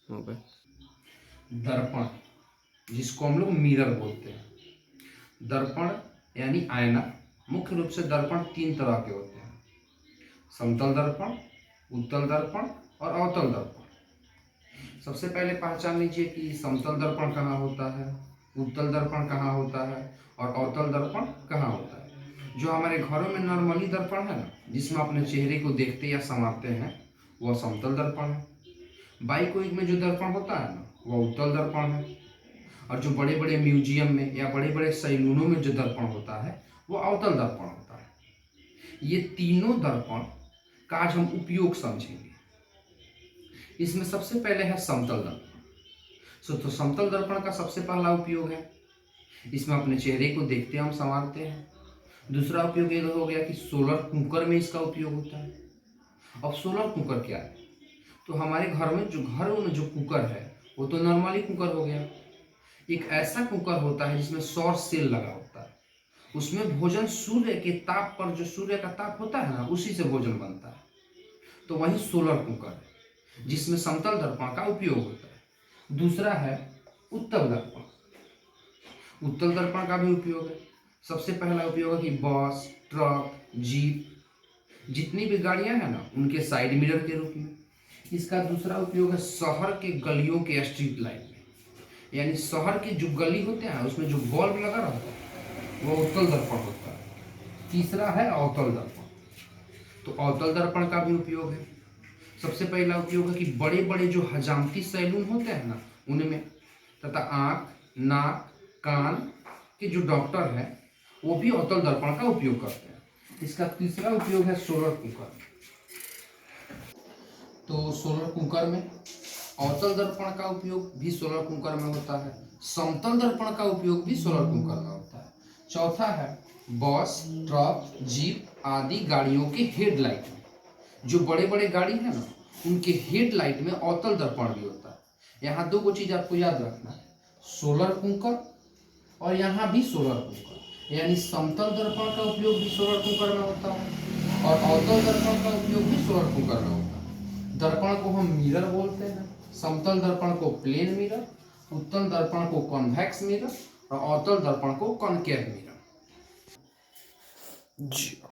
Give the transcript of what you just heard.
हो गए। दर्पण, जिसको हम लोग मिरर बोलते हैं। दर्पण यानी आईना। मुख्य रूप से दर्पण तीन तरह के होते हैं: समतल दर्पण, उत्तल दर्पण और अवतल दर्पण। सबसे पहले पहचान लीजिए कि समतल दर्पण कहाँ होता है, उत्तल दर्पण कहाँ होता है और अवतल दर्पण कहाँ होता है। जो हमारे घरों में नॉर्मली दर्पण है ना, जिसमें अपने चेहरे को देखते या संवारते हैं, वह समतल दर्पण है। बाइक वाइक में जो दर्पण होता है ना, वह उत्तल दर्पण है। और जो बड़े बड़े म्यूजियम में या बड़े बड़े सैलूनों में जो दर्पण होता है, वो अवतल दर्पण होता है। ये तीनों दर्पण का आज हम उपयोग समझेंगे। इसमें सबसे पहले है समतल दर्पण। तो समतल दर्पण का सबसे पहला उपयोग है, इसमें अपने चेहरे को देखते हम संवारते हैं। दूसरा उपयोग ये हो गया कि सोलर कुकर में इसका उपयोग होता है। अब सोलर कुकर क्या है? तो हमारे घर में जो कुकर है, वो तो नॉर्मली कुकर हो गया। एक ऐसा कुकर होता है जिसमें सौर सेल लगा होता है। उसमें भोजन सूर्य के ताप पर, जो सूर्य का ताप होता है ना, उसी से भोजन बनता है। तो वही सोलर कुकर है जिसमें समतल दर्पण का उपयोग होता है। दूसरा है उत्तल दर्पण। उत्तल दर्पण का भी उपयोग है। सबसे पहला उपयोग है कि बस, ट्रक, जीप, जितनी भी गाड़ियां हैं ना, उनके साइड मिरर के रूप में। इसका दूसरा उपयोग है शहर के गलियों के स्ट्रीट लाइट में, यानी शहर के जो गली होते हैं उसमें जो बल्ब लगा रहता है, वो उत्तल दर्पण होता है। तीसरा है अवतल दर्पण। तो अवतल दर्पण का भी उपयोग है। सबसे पहला उपयोग है कि बड़े बड़े जो हजामती सैलून होते हैं ना, उनमें तथा आँख, नाक, कान के जो डॉक्टर हैं, वो भी अवतल दर्पण का उपयोग करते हैं। इसका तीसरा उपयोग है सोलर कुकर। तो सोलर कुकर में अवतल दर्पण का उपयोग भी सोलर कुकर में होता है। समतल दर्पण का उपयोग भी सोलर कुकर में होता है। चौथा है बस, ट्रक, जीप आदि गाड़ियों के हेडलाइट में। जो बड़े बड़े गाड़ी है ना, उनके हेडलाइट में अवतल दर्पण भी होता है। यहाँ दो चीज आपको याद रखना है, सोलर कुकर और यहाँ भी सोलर कुकर। यानी समतल दर्पण का उपयोग भी सोलर कुकर में होता है और अवतल दर्पण का उपयोग भी सोलर कुकर में होता है। दर्पण को हम मिरर बोलते हैं। समतल दर्पण को प्लेन मिरर, उत्तल दर्पण को कॉन्वेक्स मिरर और अवतल दर्पण को कॉनकेव मिरर। जी।